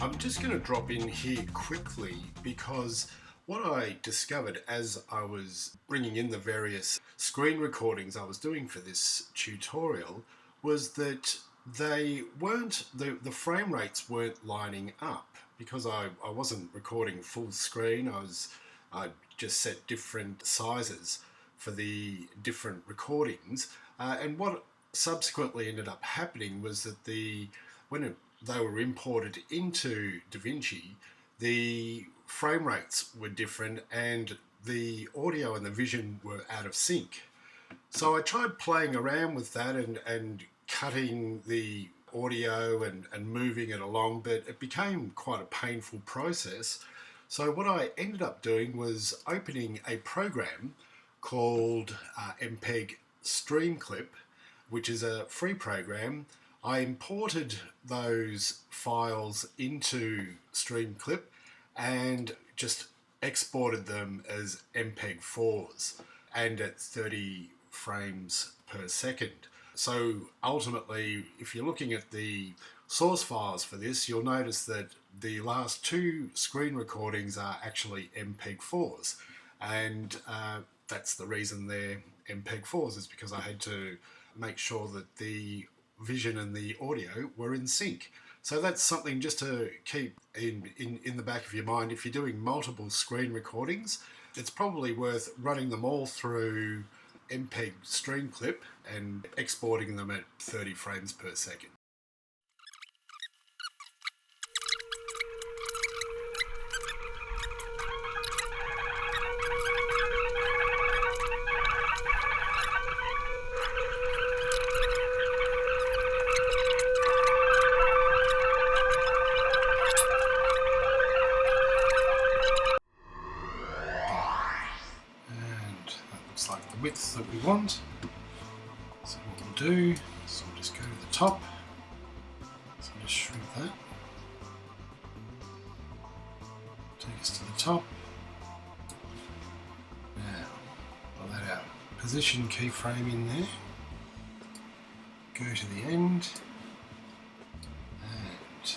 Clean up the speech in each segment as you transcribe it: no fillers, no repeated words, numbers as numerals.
I'm just going to drop in here quickly because what I discovered as I was bringing in the various screen recordings I was doing for this tutorial was that the frame rates weren't lining up because I wasn't recording full screen. I just set different sizes for the different recordings, and what subsequently ended up happening was that they were imported into DaVinci, the frame rates were different and the audio and the vision were out of sync. So I tried playing around with that and cutting the audio and moving it along, but it became quite a painful process. So what I ended up doing was opening a program called MPEG Streamclip, which is a free program. I imported those files into Streamclip and just exported them as MPEG-4s and at 30 frames per second. So ultimately, if you're looking at the source files for this, you'll notice that the last two screen recordings are actually MPEG-4s, and that's the reason they're MPEG-4s, is because I had to make sure that the vision and the audio were in sync. So that's something just to keep in the back of your mind. If you're doing multiple screen recordings, it's probably worth running them all through MPEG Streamclip and exporting them at 30 frames per second. Like the width that we want. So what we'll do is we'll just go to the top. So I'll just shrink that. Take us to the top. Now, we'll let our position keyframe in there. Go to the end. And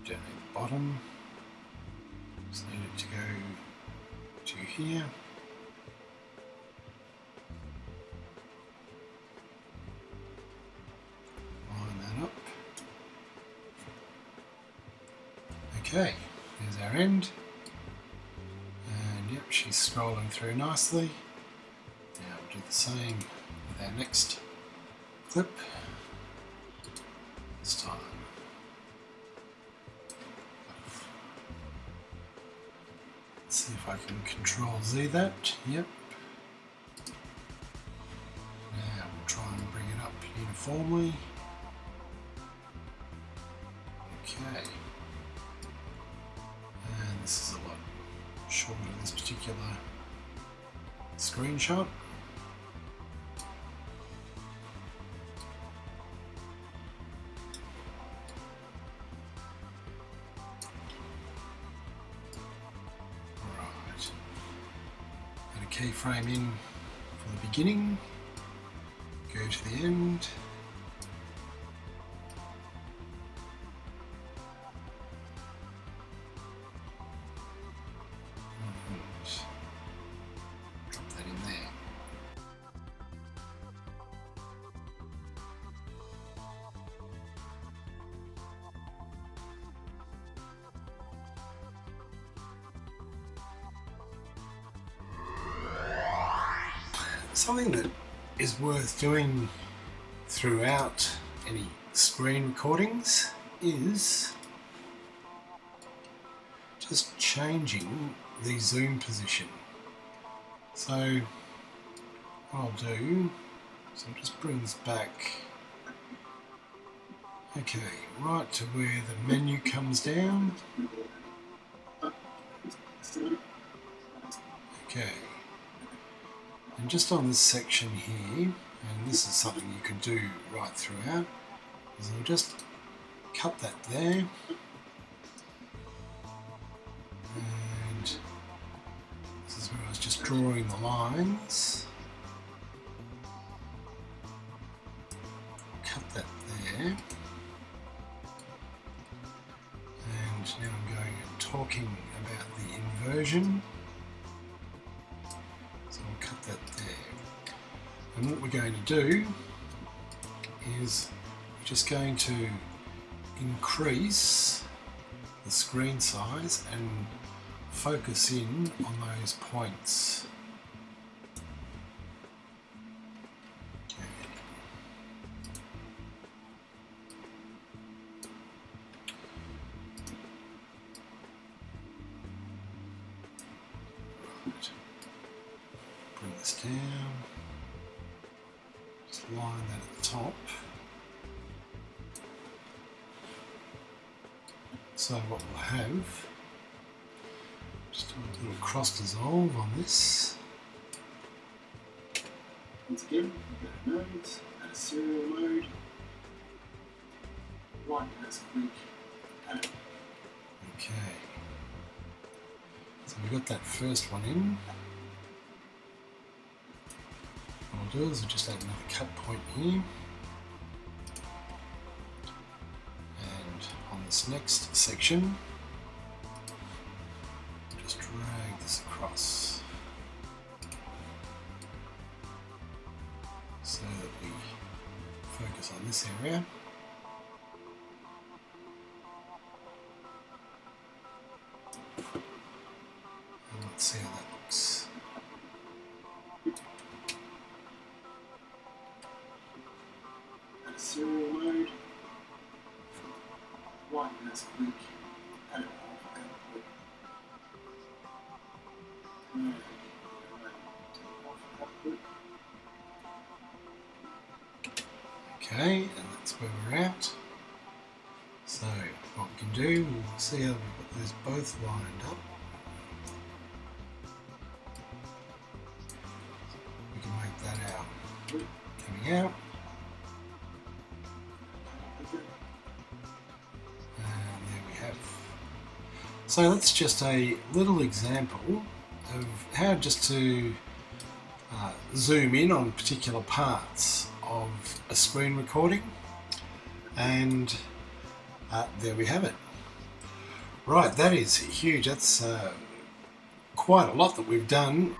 down at the bottom, just need it to go to here. Line that up. Okay, there's our end. And yep, she's scrolling through nicely. Now we'll do the same with our next clip. This time. See if I can Control Z that. Yep. Now we'll try and bring it up uniformly. Okay. And this is a lot shorter than this particular screenshot. Keyframe in for the beginning, go to the end, and drop that in there. Something that is worth doing throughout any screen recordings is just changing the zoom position. So what I'll do is I'll just bring this back, okay, right to where the menu comes down. Okay. And just on this section here, and this is something you could do right throughout, is I'll just cut that there, and this is where I was just drawing the lines. cut that there. And now I'm going and talking about the inversion. So I'll cut that there. And what we're going to do is we're just going to increase the screen size and focus in on those points. Bring this down, just line that at the top. So what we'll have, just do a little cross dissolve on this. Once again, go to nodes, add a serial mode, right mouse click, add. Okay, so we've got that first one in. What I'll do is I'll just add another cut point here. And on this next section, just drag this across so that we focus on this area. And let's see how that looks. Add a serial mode, right mouse click, add an output. Okay, and that's where we're at. So what we can do, we'll see how we've got those both lined up. We can make that out coming out. And there we have. So that's just a little example of how just to zoom in on particular parts of a screen recording, and there we have it. Right, that is huge. That's quite a lot that we've done.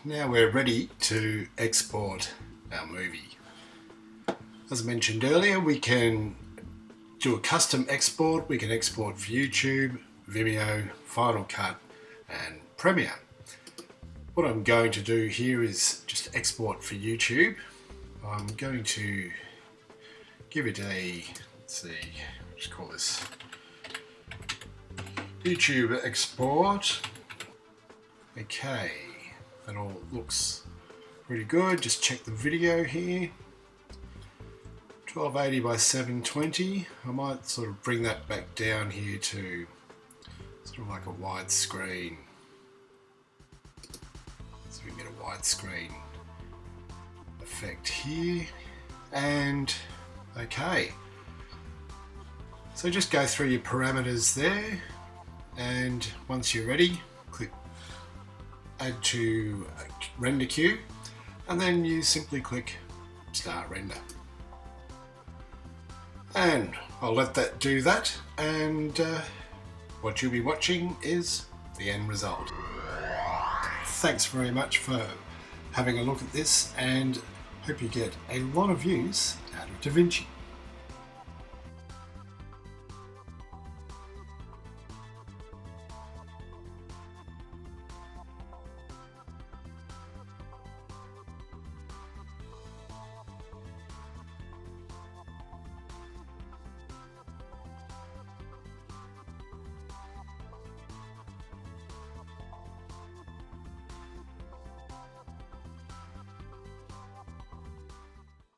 Now we're ready to export our movie. As mentioned earlier, we can do a custom export. We can export for YouTube, Vimeo, Final Cut and Premiere. What I'm going to do here is just export for YouTube. I'm going to give it a, let's see, just call this YouTube export. Okay, that all looks pretty good. Just check the video here. 1280 by 720. I might sort of bring that back down here to sort of like a widescreen. So we get a widescreen effect here. And okay. So just go through your parameters there, and once you're ready, click add to render queue, and then you simply click start render. And I'll let that do that, and what you'll be watching is the end result. Thanks very much for having a look at this, and hope you get a lot of use out of DaVinci.